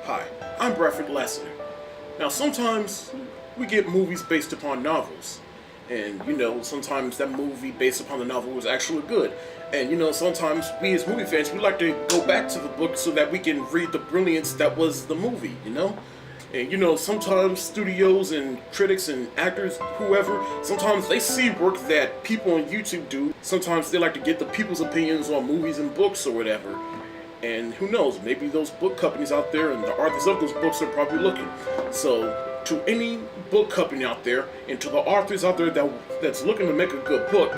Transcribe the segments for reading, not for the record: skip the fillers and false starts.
Hi, I'm Bradford Lassiter. Now, sometimes we get movies based upon novels. And, sometimes that movie based upon the novel was actually good. And, sometimes we as movie fans, we like to go back to the book so that we can read the brilliance that was the movie. And, sometimes studios and critics and actors, whoever, sometimes they see work that people on YouTube do. Sometimes they like to get the people's opinions on movies and books or whatever. And who knows, maybe those book companies out there and the authors of those books are probably looking. So, to any book company out there, and to the authors out there that's looking to make a good book,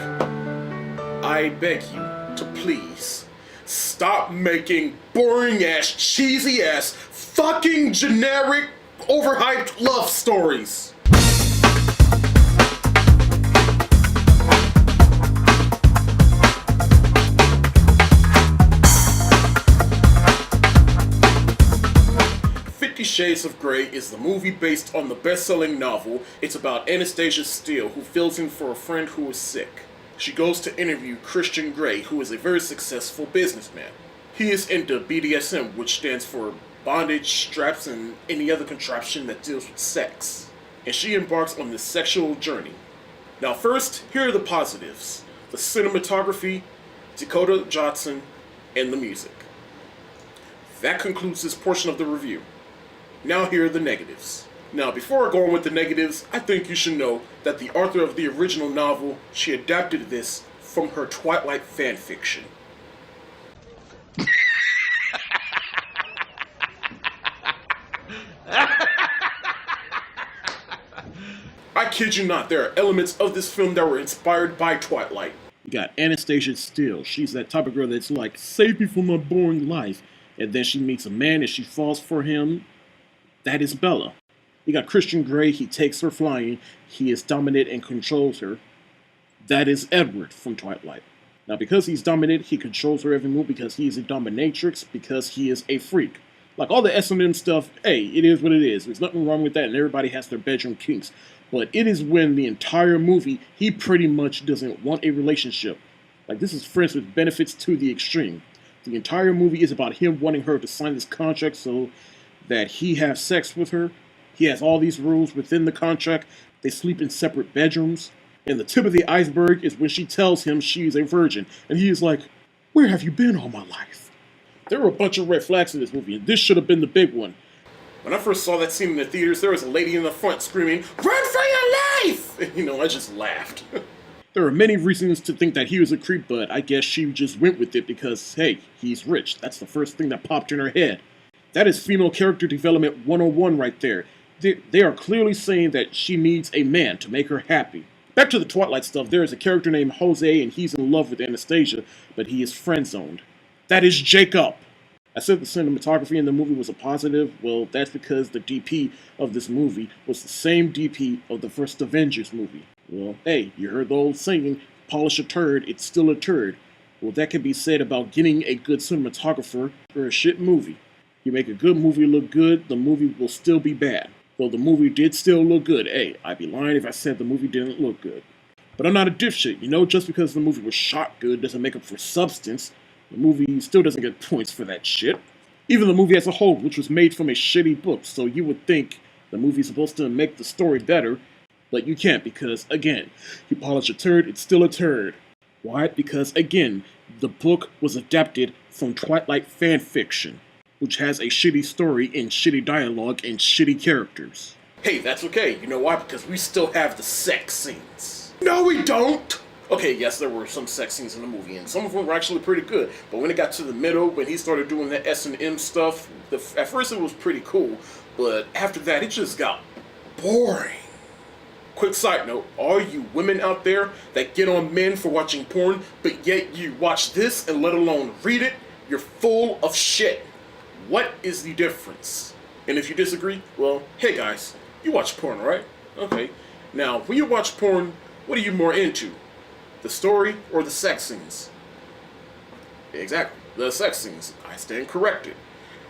I beg you to please stop making boring-ass, cheesy-ass, fucking generic, overhyped love stories. 50 Shades of Grey is the movie based on the best-selling novel. It's about Anastasia Steele, who fills in for a friend who is sick. She goes to interview Christian Grey, who is a very successful businessman. He is into BDSM, which stands for bondage, straps, and any other contraption that deals with sex. And she embarks on this sexual journey. Now first, here are the positives. The cinematography, Dakota Johnson, and the music. That concludes this portion of the review. Now here are the negatives. Now before I go on with the negatives, I think you should know that the author of the original novel, she adapted this from her Twilight fanfiction. I kid you not, there are elements of this film that were inspired by Twilight. You got Anastasia Steele. She's that type of girl that's like, save me from my boring life. And then she meets a man and she falls for him. That is Bella. You got Christian Grey. He takes her flying. He is dominant and controls her. That is Edward from Twilight. Now, because he's dominant, he controls her every move because he is a dominatrix, because he is a freak. Like all the S&M stuff, hey, it is what it is. There's nothing wrong with that, and everybody has their bedroom kinks. But it is when the entire movie, he pretty much doesn't want a relationship. Like, this is friends with benefits to the extreme. The entire movie is about him wanting her to sign this contract so that he has sex with her. He has all these rules within the contract. They sleep in separate bedrooms. And the tip of the iceberg is when she tells him she's a virgin. And he is like, where have you been all my life? There were a bunch of red flags in this movie, and this should have been the big one. When I first saw that scene in the theaters, there was a lady in the front screaming, run for your life! And, I just laughed. There are many reasons to think that he was a creep, but I guess she just went with it because, hey, he's rich. That's the first thing that popped in her head. That is female character development 101 right there. They are clearly saying that she needs a man to make her happy. Back to the Twilight stuff, there is a character named Jose, and he's in love with Anastasia, but he is friend-zoned. That is Jacob. I said the cinematography in the movie was a positive. Well, that's because the DP of this movie was the same DP of the first Avengers movie. Well, hey, you heard the old saying, polish a turd, it's still a turd. Well, that can be said about getting a good cinematographer for a shit movie. You make a good movie look good, the movie will still be bad. Though the movie did still look good. Hey, I'd be lying if I said the movie didn't look good. But I'm not a dipshit, just because the movie was shot good doesn't make up for substance. The movie still doesn't get points for that shit. Even the movie as a whole, which was made from a shitty book, so you would think the movie's supposed to make the story better, but you can't because, again, you polish a turd, it's still a turd. Why? Because, again, the book was adapted from Twilight fanfiction, which has a shitty story and shitty dialogue and shitty characters. Hey, that's okay. You know why? Because we still have the sex scenes. No, we don't! Okay, yes, there were some sex scenes in the movie, and some of them were actually pretty good. But when it got to the middle, when he started doing the S&M stuff, at first it was pretty cool, but after that, it just got boring. Quick side note, all you women out there that get on men for watching porn, but yet you watch this and let alone read it, you're full of shit. What is the difference? And if you disagree, well, hey guys, you watch porn, right? Okay. Now, when you watch porn, what are you more into? The story or the sex scenes? Exactly, the sex scenes. I stand corrected.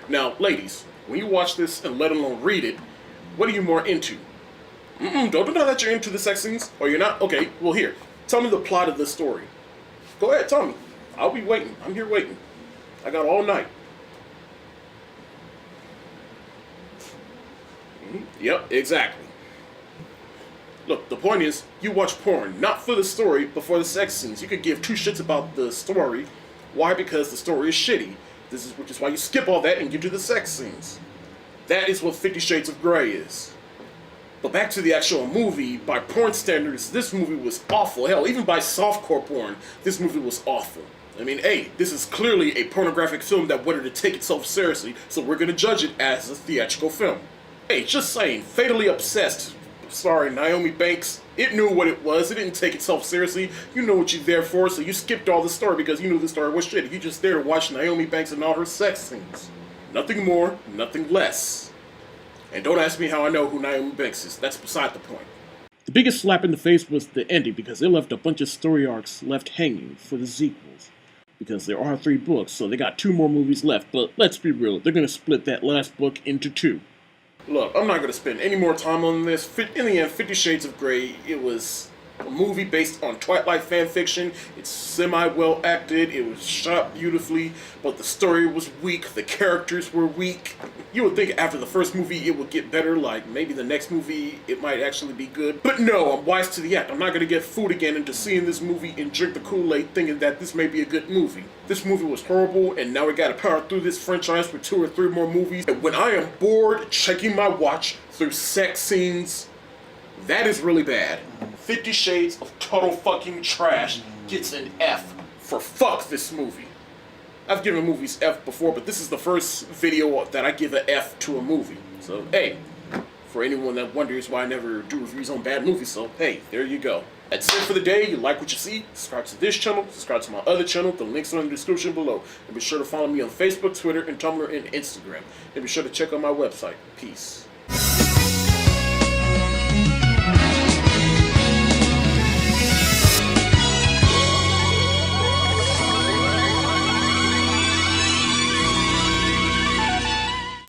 Now, ladies, when you watch this and let alone read it, what are you more into? Don't deny that you're into the sex scenes, or you're not? Okay, well here, tell me the plot of the story. Go ahead, tell me. I'll be waiting. I'm here waiting. I got all night. Yep, exactly. Look, the point is, you watch porn, not for the story, but for the sex scenes. You could give two shits about the story. Why? Because the story is shitty. Which is why you skip all that and get to the sex scenes. That is what 50 Shades of Grey is. But back to the actual movie, by porn standards, this movie was awful. Hell, even by softcore porn, this movie was awful. I mean, hey, this is clearly a pornographic film that wanted to take itself seriously, so we're gonna judge it as a theatrical film. Hey, just saying, Fatally Obsessed, sorry, Naomi Banks, it knew what it was. It didn't take itself seriously. You know what you're there for, so you skipped all the story because you knew the story was shit. You just there to watch Naomi Banks and all her sex scenes. Nothing more, nothing less. And don't ask me how I know who Naomi Banks is. That's beside the point. The biggest slap in the face was the ending because it left a bunch of story arcs left hanging for the sequels. Because there are 3 books, so they got 2 more movies left, but let's be real, they're gonna split that last book into 2. Look, I'm not going to spend any more time on this. In the end, 50 Shades of Grey, it was a movie based on Twilight fanfiction. It's semi-well acted, it was shot beautifully, but the story was weak, the characters were weak. You would think after the first movie it would get better, like maybe the next movie it might actually be good. But no, I'm wise to the act. I'm not going to get fooled again into seeing this movie and drink the Kool-Aid thinking that this may be a good movie. This movie was horrible, and now we gotta power through this franchise for 2 or 3 more movies. And when I am bored checking my watch through sex scenes, that is really bad. 50 Shades of total fucking trash gets an F for fuck this movie. I've given movies F before, but this is the first video that I give an F to a movie. So, hey, for anyone that wonders why I never do reviews on bad movies, so, hey, there you go. That's it for the day. You like what you see, subscribe to this channel, subscribe to my other channel, the links are in the description below. And be sure to follow me on Facebook, Twitter, and Tumblr, and Instagram. And be sure to check out my website. Peace.